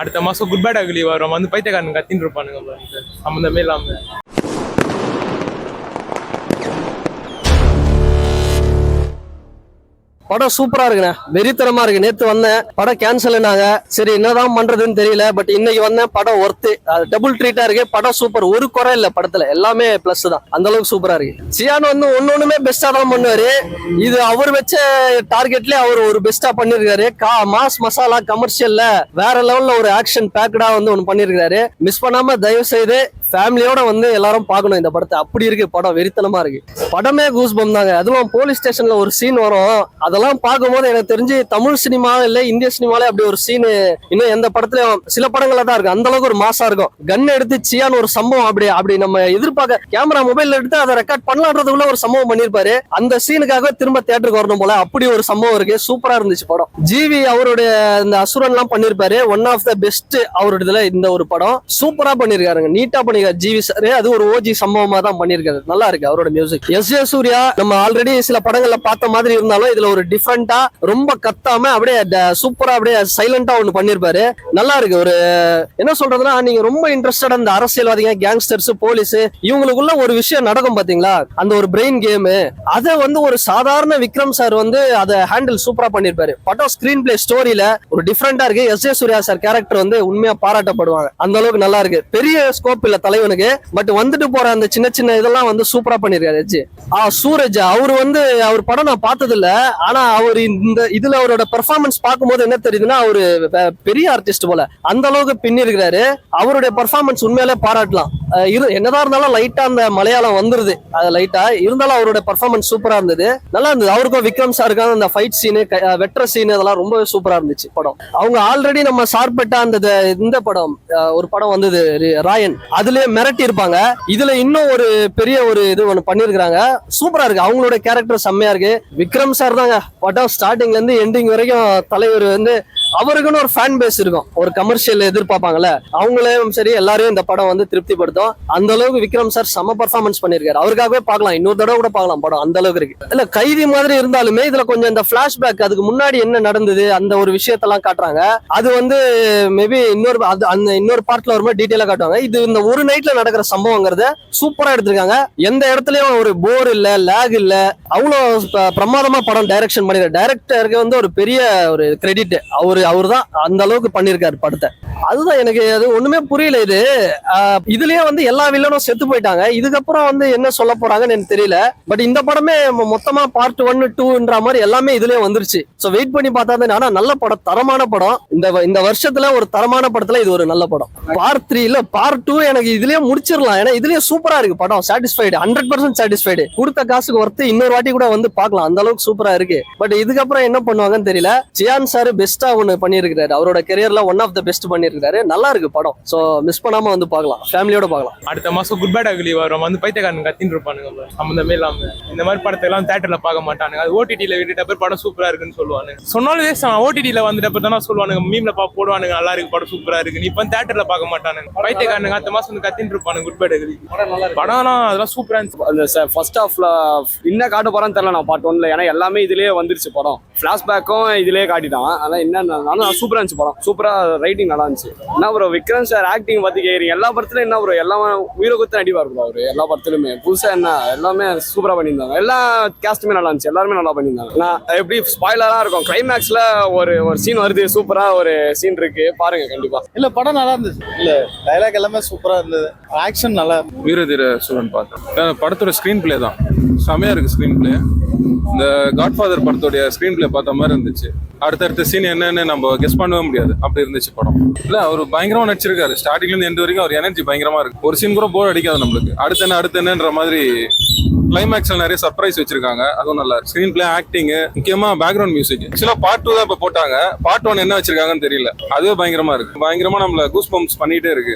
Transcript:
அடுத்த மாசம் good bad ugly வரும், வந்து பைத்தியக்காரன் கத்தின்னு இருப்பானுங்க சம்மந்தமே இல்லாம. படம் சூப்பரா இருக்குண்ணே, வெறித்தனமா இருக்கு. நேத்து வந்தேன், படம் கேன்சல்னாங்க. சரி என்னதான் பண்றதுன்னு தெரியல. பட் இன்னைக்கு வந்தேன், படம் ஒர்த்து. டபுள் ட்ரீட்டா இருக்கு. படம் சூப்பர், ஒரு குறை இல்ல படத்துல, எல்லாமே பிளஸ் தான். அந்த அளவுக்கு சூப்பரா இருக்கு. சியான் வந்து ஒன்னொண்ணுமே பெஸ்டா தான் பண்ணுவாரு. இது அவர் வச்ச டார்கெட்லயே அவர் ஒரு பெஸ்டா பண்ணிருக்காரு. மாஸ் மசாலா கமர்ஷியல்ல வேற லெவல்ல ஒரு ஆக்ஷன் பேக்கடா வந்து ஒன்னு பண்ணிருக்காரு. மிஸ் பண்ணாம தயவு செய்து ஃபேமிலியோட வந்து எல்லாரும் பார்க்கணும் இந்த படத்தை. அப்படி இருக்கு படம், வெறித்தனமா இருக்கு. படமே கூஸ் பம் தாங்க. அதுவும் போலீஸ் ஸ்டேஷன்ல ஒரு சீன் வரும், அதெல்லாம் பார்க்கும்போது எனக்கு தெரிஞ்சு தமிழ் சினிமா இல்ல இந்திய சினிமாலே அப்படி ஒரு சீன் இன்னும் எந்த படத்துலயும், சில படங்கள்ல தான் இருக்கு. அந்த அளவுக்கு ஒரு மாசா இருக்கும். கன் எடுத்து சியான் ஒரு சம்பவம் அப்படி நம்ம எதிர்பார்க்க, கேமரா மொபைல் எடுத்து அதை ரெக்கார்ட் பண்ணலான்றதுக்குள்ள ஒரு சம்பவம் பண்ணிருப்பாரு. அந்த சீனுக்காக திரும்ப தியேட்டருக்கு வரணும் போல, அப்படி ஒரு சம்பவம் இருக்கு. சூப்பரா இருந்துச்சு படம். ஜிவி அவருடைய இந்த அசுரன் எல்லாம் பண்ணிருப்பாரு. ஒன் ஆஃப் த பெஸ்ட் அவருடைய இதுல இந்த ஒரு படம் சூப்பரா பண்ணிருக்காருங்க, நீட்டா பண்ணிருக்காரு ஜிவி சார். அது ஒரு ஓஜி சம்பவமா தான் பண்ணிருக்காரு. நல்லா இருக்கு அவரோட மியூசிக். எஸ் ஏ சூர்யா நம்ம ஆல்ரெடி சில படங்கள்ல பார்த்த மாதிரி இருந்தாலும் இதுல ஒரு டிஃபரெண்டா, ரொம்ப கத்தாம அப்படியே சூப்பரா அப்படியே சைலண்டா ஒண்ணு பண்ணிருப்பாரு. நல்லா இருக்கு. ஒரு என்ன சொல்றதுன்னா, நீங்க ரொம்ப இன்ட்ரெஸ்டட் அந்த அரசியல்வாதிங்க, கேங்ஸ்டர்ஸ், போலீஸ், இவங்களுக்குள்ள ஒரு விஷயம் நடக்கும் பாத்தீங்களா, அந்த ஒரு பிரெயின் கேம், அதை வந்து ஒரு சாதாரண விக்ரம் சார் வந்து அதை ஹேண்டில் சூப்பரா பண்ணிருப்பாரு. படம் ஸ்கிரீன் பிளே ஸ்டோரியில ஒரு டிஃபரெண்டா இருக்கு. S A Surya sir character வந்து உண்மையா பாராட்டப்படுவாங்க. அந்த அளவுக்கு நல்லா இருக்கு. பெரிய ஸ்கோப் இல்ல தலைவனுக்கு, பட் வந்துட்டு போற அந்த சின்ன சின்ன இதெல்லாம் வந்து சூப்பரா பண்ணிருக்காரு. சூரஜ் அவர் வந்து அவர் படம் நான் பார்த்தது இல்ல, ஆனா அவர் இந்த இதுல அவரோட பெர்ஃபார்மன்ஸ் பார்க்கும்போது என்ன தெரியுதுன்னா, அவரு பெரிய ஆர்டிஸ்ட் போல அந்த அளவுக்கு பின்னிருக்கிறாரு. அவருடைய பெர்ஃபார்மன்ஸ் உண்மையிலே பாராட்டலாம். என்னதான் இருந்தாலும் லைட்டா அந்த மலையாளம் வந்துருது, அது லைட்டா இருந்தாலும் அவரோட பெர்ஃபார்மன்ஸ் சூப்பரா இருந்தது. நல்லா இருந்தது. அவருக்கும் விக்ரம் சாருக்கும் அந்த ஃபைட் சீனு, வெற்ற சீனு, அதெல்லாம் ரொம்ப சூப்பரா இருந்துச்சு படம். அவங்க ஆல்ரெடி நம்ம சார்பட்டா அந்த இந்த படம், ஒரு படம் வந்தது ராயன், அதுலயே மிரட்டி இருப்பாங்க. இதுல இன்னும் ஒரு பெரிய ஒரு இது ஒண்ணு பண்ணிருக்காங்க. சூப்பரா இருக்கு. அவங்களோட கேரக்டர் செம்மையா இருக்கு. விக்ரம் சார் தாங்க படம் ஸ்டார்டிங்ல இருந்து எண்டிங் வரைக்கும் தலைவர் வந்து அவருக்குன்னு ஒரு ஃபேன் பேஸ் இருக்கும். ஒரு கமர்ஷியல் எதிர்பார்ப்பாங்கல்ல, அவங்களையும் சரி எல்லாரையும் இந்த படம் வந்து திருப்திப்படுத்தும். அந்த அளவுக்கு விக்ரம் சார் செம பர்ஃபார்மன்ஸ் பண்ணிருக்காரு. அவருக்காகவே பார்க்கலாம், இன்னொரு தடவை கூட பார்க்கலாம் படம், அந்த அளவுக்கு இருக்கு. இல்ல கைதி மாதிரி இருந்தாலுமே இதுல கொஞ்சம் இந்த பிளாஷ்பேக், அதுக்கு முன்னாடி என்ன நடந்தது அந்த ஒரு விஷயத்தெல்லாம் காட்டுறாங்க. அது வந்து மேபி இன்னொரு பார்ட்ல வரும்போது டீட்டெயிலா காட்டுவாங்க. இது இந்த ஒரு நைட்ல நடக்கிற சம்பவங்கிறத சூப்பரா எடுத்திருக்காங்க. எந்த இடத்துலயும் ஒரு போர் இல்ல, லேக் இல்ல, அவ்வளவு பிரமாதமா படம் டைரக்ஷன் பண்ணிருக்காரு. டைரக்டருக்கு வந்து ஒரு பெரிய ஒரு கிரெடிட். அவர் தான் அந்த அளவுக்கு பண்ணிருக்காரு படத்தை. அதுதான் எனக்கு அது ஒண்ணுமே புரியல. இதுலயே வந்து எல்லா வில்லனும் செத்து போயிட்டாங்க. இதுக்கப்புறம் வந்து என்ன சொல்ல போறாங்கன்னு எனக்கு தெரியல. பட் இந்த படமே மொத்தமா பார்ட் 1, 2ன்ற மாதிரி எல்லாமே இதுலயே வந்துருச்சு. சோ வெயிட் பண்ணி பார்த்தா தான். ஆனா நல்ல படம், தரமான படம். இந்த வருஷத்துல ஒரு தரமான படத்துல இது ஒரு நல்ல படம். பார்ட் 3 இல்ல பார்ட் 2 எனக்கு இதுலயே முடிச்சிடலாம். ஏன்னா இதுலயே சூப்பரா இருக்கு படம். Satisfied, 100% satisfied. கொடுத்த காசுக்கு ஒர்த்து. இன்னொரு வாட்டி கூட வந்து பார்க்கலாம், அந்த அளவுக்கு சூப்பரா இருக்கு. பட் இதுக்கப்புறம் என்ன பண்ணுவாங்கன்னு தெரியல. சியான் சார் பெஸ்டா ஒன்னு பண்ணிருக்காரு. அவரோட கெரியர்ல ஒன் ஆஃப் த பெஸ்ட் பண்ணிருக்காரு. நல்லா இருக்கு படம். சோ மிஸ் பண்ணாம வந்து பார்க்கலாம், ஃபேமிலியோட பார்க்கலாம். அடுத்த மாசம் குட் பேட் அக்லி வரும், வந்து பைத்தியக்காரன் கத்தின்னு இருப்பானுங்க சம்மந்தமே இல்லாம. இந்த மாதிரி படத்தை எல்லாம் தியேட்டர்ல பார்க்க மாட்டானுங்க. அது ஓடிடில விட்டுட்ட படம் சூப்பரா இருக்குன்னு சொல்லுவானுங்க. சொன்னாலும் வேஸ்ட். ஓடிடில வந்துட்டு தானே சொல்லுவானுங்க, மீம்ல போடுவானுங்க நல்லா இருக்கு படம், சூப்பரா இருக்கு. நீ இப்ப தியேட்டர்ல பார்க்க மாட்டானுங்க. பைத்தியக்காரனுங்க அடுத்த மாசம் வந்து கத்தின்னு இருப்பானுங்க குட் பேட் அக்லி. படம்லாம் அதெல்லாம் சூப்பரா இருந்துச்சு. அந்த ஃபர்ஸ்ட் ஹாஃப்ல என்ன காட்ட போறான்னு தெரியல நான் பார்ட் 1ல. ஏன்னா எல்லாமே இதுலயே வந்துருச்சு படம். பிளாஷ்பேக்கும் இதுலயே காட்டிட்டான். ஆனா என்ன சூப்பரா இருந்துச்சு படம். சூப்பரா ரைட்டிங் நல்லா இருந்துச்சு. என்ன ப்ரோ விக்ரம் சார் ஆக்டிங் பத்தி கேக்குறீங்க? எல்லா படத்துலயும் என்ன ப்ரோ, எல்லாமே உயிரை குத்து நடிப்பா இருக்கும் அவரு. எல்லா படத்துலயுமே புதுசா என்ன எல்லாமே சூப்பரா பண்ணியிருந்தாங்க. எல்லா கேஸ்டுமே நல்லா இருந்துச்சு, எல்லாருமே நல்லா பண்ணியிருந்தாங்க. நான் எப்படி ஸ்பாயிலரா இருக்கும், கிளைமேக்ஸ்ல ஒரு சீன் வருது, சூப்பரா ஒரு சீன் இருக்கு, பாருங்க கண்டிப்பா. இல்ல படம் நல்லா இருந்துச்சு. இல்ல டைலாக் எல்லாமே சூப்பரா இருந்தது. ஆக்ஷன் நல்லா. வீரதீர சூரன் பார்த்தேன். படத்தோட ஸ்கிரீன் பிளே தான் செமையா இருக்கு. ஸ்கிரீன் பிளே இந்த காட்ஃபாதர் படத்தோடைய ஸ்கிரீன் பிளே பார்த்த மாதிரி இருந்துச்சு. அடுத்தடுத்த சீன் என்னன்னு நம்ம கெஸ் பண்ணவே முடியாது, அப்படி இருந்துச்சு படம். இல்ல அவர் பயங்கரமா நடிச்சிருக்காரு. ஸ்டார்டிங்ல இருந்து எண்ட் வரைக்கும் அவர் எனர்ஜி பயங்கரமா இருக்கு. ஒரு சீன் கூட போர் அடிக்காது நம்மளுக்கு. அடுத்து என்னன்ற மாதிரி கிளைமேக்ஸ்ல நிறைய சர்ப்ரைஸ் வச்சிருக்காங்க. அதுவும் நல்லா இருக்கு. ஸ்கிரீன் பிளே, ஆக்டிங், முக்கியமா பேக்ரவுண்ட் மியூசிக். ஆக்சுவலா பார்ட் 2 தான் இப்ப போட்டாங்க. பார்ட் 1 என்ன வச்சிருக்காங்கன்னு தெரியல. அதுவே பயங்கரமா இருக்கு. பயங்கரமா நம்மள கூஸ் பம்ப்ஸ் பண்ணிட்டே இருக்கு.